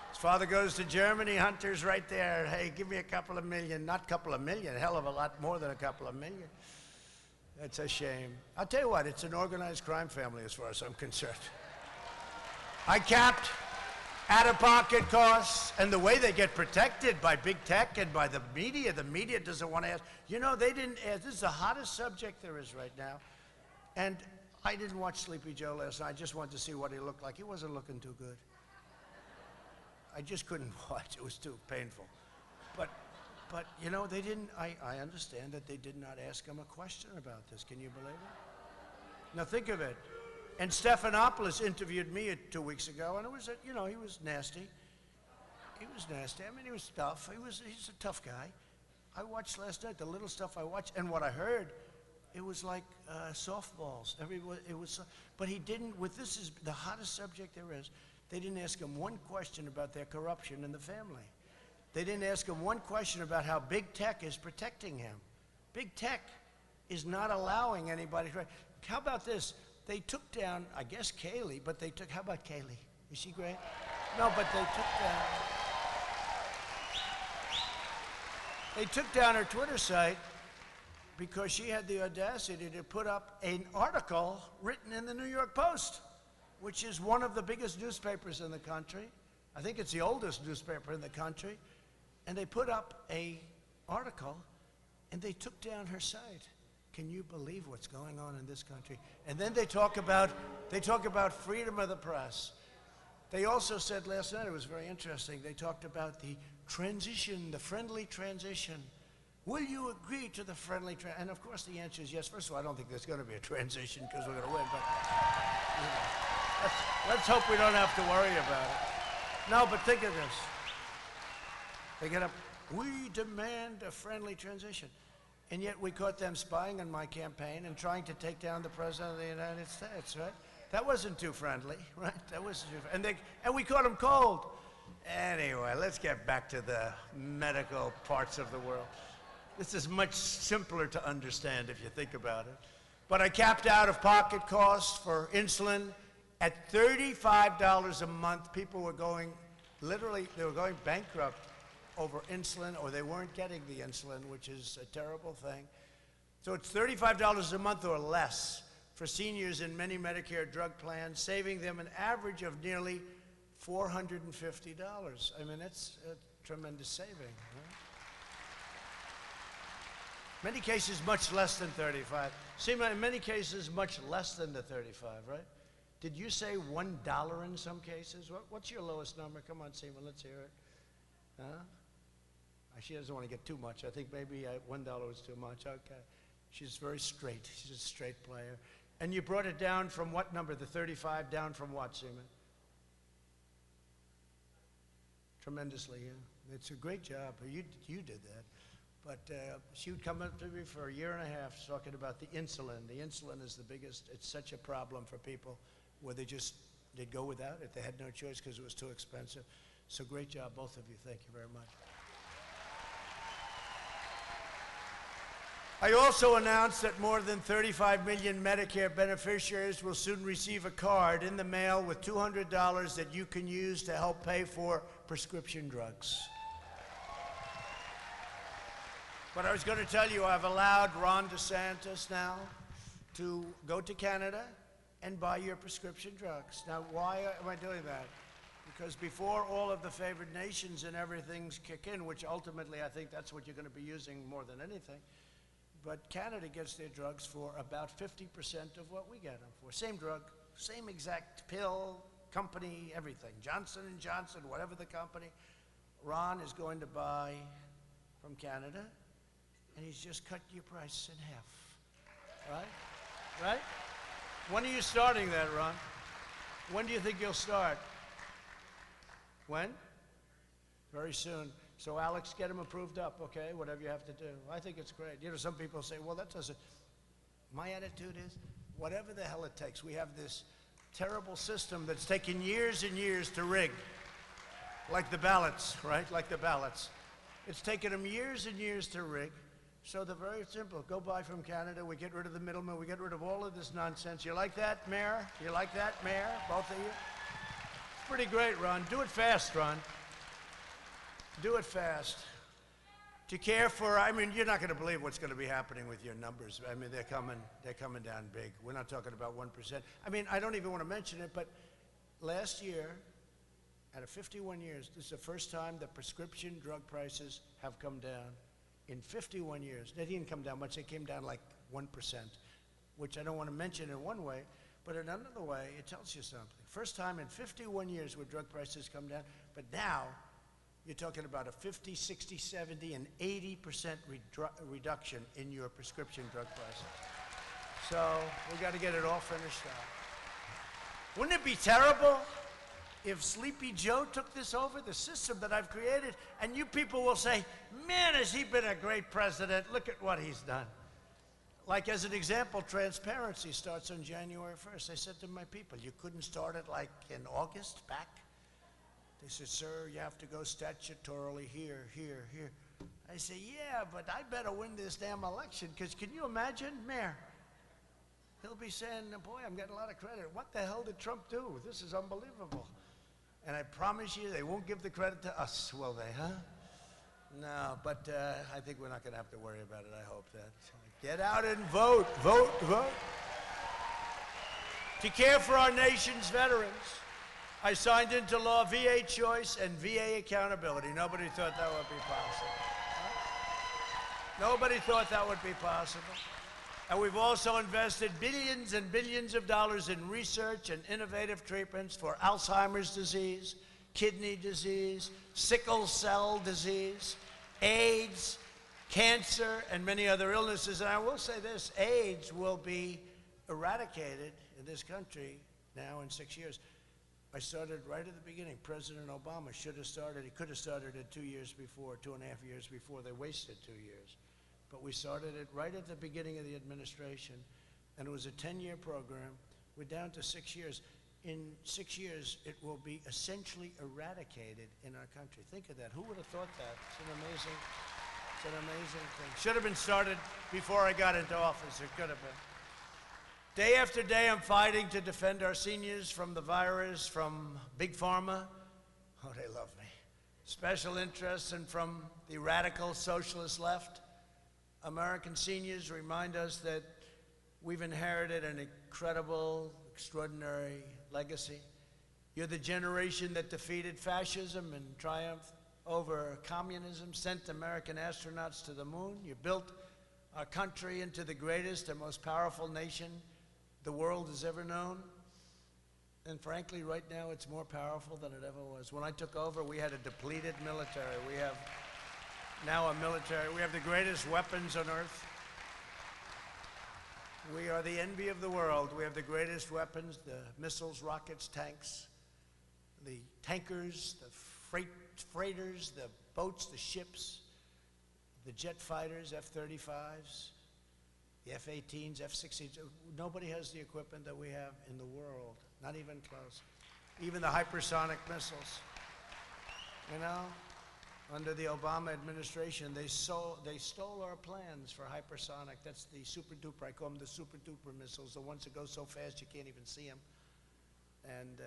His father goes to Germany, Hunter's right there. Hey, give me a couple of million. Not a couple of million, a hell of a lot more than a couple of million. That's a shame. I'll tell you what, it's an organized crime family as far as I'm concerned. I capped out-of-pocket costs, and the way they get protected by big tech and by the media doesn't want to ask. You know, they didn't ask. This is the hottest subject there is right now. And I didn't watch Sleepy Joe last night. I just wanted to see what he looked like. He wasn't looking too good. I just couldn't watch. It was too painful. But you know, they didn't, I understand that they did not ask him a question about this. Can you believe it? Now think of it. And Stephanopoulos interviewed me 2 weeks ago, and it was, you know, he was nasty. He was nasty. I mean, he was tough. He's a tough guy. I watched last night, the little stuff I watched, and what I heard, it was like softballs. It was, but he didn't, this is the hottest subject there is, they didn't ask him one question about their corruption in the family. They didn't ask him one question about how big tech is protecting him. Big tech is not allowing anybody to, how about this? They took down, I guess, Kaylee, but they took, how about Kaylee? Is she great? No, but they took down her Twitter site because she had the audacity to put up an article written in the New York Post, which is one of the biggest newspapers in the country. I think it's the oldest newspaper in the country. And they put up an article, and they took down her site. Can you believe what's going on in this country? And then they talk about freedom of the press. They also said last night, it was very interesting, they talked about the transition, the friendly transition. Will you agree to the friendly transition? And of course the answer is yes. First of all, I don't think there's going to be a transition because we're going to win, but you know, let's hope we don't have to worry about it. No, but think of this. They get up, we demand a friendly transition. And yet we caught them spying on my campaign and trying to take down the President of the United States, right? That wasn't too friendly, right? That wasn't too friendly. And we caught them cold. Anyway, let's get back to the medical parts of the world. This is much simpler to understand if you think about it. But I capped out-of-pocket costs for insulin at $35 a month. People were going, literally, they were going bankrupt over insulin, or they weren't getting the insulin, which is a terrible thing. So it's $35 a month or less for seniors in many Medicare drug plans, saving them an average of nearly $450. I mean, that's a tremendous saving. Right? Many cases, much less than 35. Seema, in many cases, much less than the 35, right? Did you say $1 in some cases? What's your lowest number? Come on, Seema, let's hear it. Huh? She doesn't want to get too much. I think maybe $1 was too much. Okay. She's very straight. She's a straight player. And you brought it down from what number? The 35 down from what, Seema? Tremendously, yeah. It's a great job. You did that. But she would come up to me for a year and a half talking about the insulin. The insulin is the biggest. It's such a problem for people where they'd go without it. They had no choice because it was too expensive. So great job, both of you. Thank you very much. I also announced that more than 35 million Medicare beneficiaries will soon receive a card in the mail with $200 that you can use to help pay for prescription drugs. But I was going to tell you, I've allowed Ron DeSantis now to go to Canada and buy your prescription drugs. Now, why am I doing that? Because before all of the favored nations and everything's kick in, which ultimately I think that's what you're going to be using more than anything, but Canada gets their drugs for about 50% of what we get them for. Same drug, same exact pill, company, everything. Johnson & Johnson, whatever the company. Ron is going to buy from Canada, and he's just cut your price in half, right? Right? When are you starting that, Ron? When do you think you'll start? When? Very soon. So Alex, get him approved up, okay? Whatever you have to do. I think it's great. You know, some people say, well, that doesn't. My attitude is, whatever the hell it takes. We have this terrible system that's taken years and years to rig. Like the ballots, right? Like the ballots. It's taken them years and years to rig. So they're very simple. Go buy from Canada. We get rid of the middleman. We get rid of all of this nonsense. You like that, Mayor? You like that, Mayor? Both of you? It's pretty great, Ron. Do it fast, Ron. Do it fast. Do you care for, I mean, you're not going to believe what's going to be happening with your numbers. I mean, they're coming down big. We're not talking about 1%. I mean, I don't even want to mention it, but last year, out of 51 years, this is the first time that prescription drug prices have come down. In 51 years, they didn't come down much. They came down like 1%, which I don't want to mention in one way, but in another way, it tells you something. First time in 51 years where drug prices come down, but now you're talking about a 50, 60, 70, and 80% reduction in your prescription drug prices. So we got to get it all finished out. Wouldn't it be terrible if Sleepy Joe took this over, the system that I've created, and you people will say, man, has he been a great president? Look at what he's done. Like, as an example, transparency starts on January 1st. I said to my people, you couldn't start it like in August back? They said, sir, you have to go statutorily here, here, here. I said, yeah, but I better win this damn election, because can you imagine, Mayor? He'll be saying, boy, I'm getting a lot of credit. What the hell did Trump do? This is unbelievable. And I promise you, they won't give the credit to us, will they, huh? No, but I think we're not going to have to worry about it. I hope that. Get out and vote, vote, vote. To care for our nation's veterans, I signed into law VA choice and VA accountability. Nobody thought that would be possible. Huh? Nobody thought that would be possible. And we've also invested billions and billions of dollars in research and innovative treatments for Alzheimer's disease, kidney disease, sickle cell disease, AIDS, cancer, and many other illnesses. And I will say this, AIDS will be eradicated in this country now in 6 years. I started right at the beginning. President Obama should have started, he could have started it 2 years before, 2.5 years before. They wasted 2 years. But we started it right at the beginning of the administration, and it was a 10-year program. We're down to 6 years. In 6 years, it will be essentially eradicated in our country. Think of that. Who would have thought that? It's an amazing thing. Should have been started before I got into office. It could have been. Day after day, I'm fighting to defend our seniors from the virus, from Big Pharma. Oh, they love me. Special interests, and from the radical socialist left. American seniors remind us that we've inherited an incredible, extraordinary legacy. You're the generation that defeated fascism and triumphed over communism, sent American astronauts to the moon. You built our country into the greatest and most powerful nation the world has ever known. And frankly, right now, it's more powerful than it ever was. When I took over, we had a depleted military. We have now a military. We have the greatest weapons on earth. We are the envy of the world. We have the greatest weapons, the missiles, rockets, tanks, the tankers, the freighters, the boats, the ships, the jet fighters, F-35s, the F-18s, F-16s. Nobody has the equipment that we have in the world, not even close. Even the hypersonic missiles. You know, under the Obama administration, they stole our plans for hypersonic. That's the super duper, I call them the super duper missiles, the ones that go so fast you can't even see them. And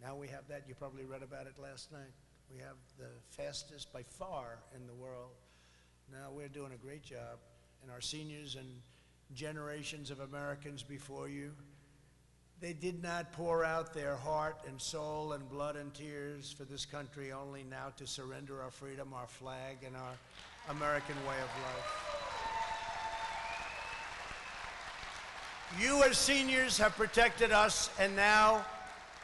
now we have that. You probably read about it last night. We have the fastest by far in the world. Now we're doing a great job. And our seniors and generations of Americans before you, they did not pour out their heart and soul and blood and tears for this country only now to surrender our freedom, our flag, and our American way of life. You as seniors have protected us, and now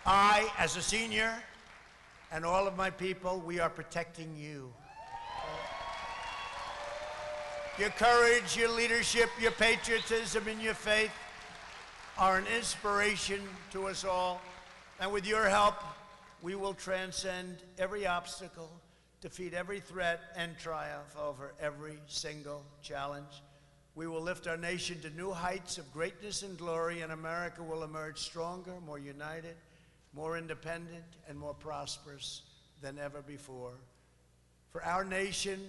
I, as a senior, and all of my people, we are protecting you. Your courage, your leadership, your patriotism, and your faith are an inspiration to us all. And with your help, we will transcend every obstacle, defeat every threat, and triumph over every single challenge. We will lift our nation to new heights of greatness and glory, and America will emerge stronger, more united, more independent, and more prosperous than ever before. for our nation,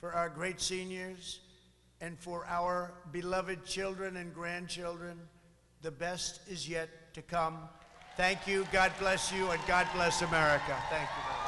for our great seniors, and for our beloved children and grandchildren. The best is yet to come. Thank you, God bless you, and God bless America. Thank you very much.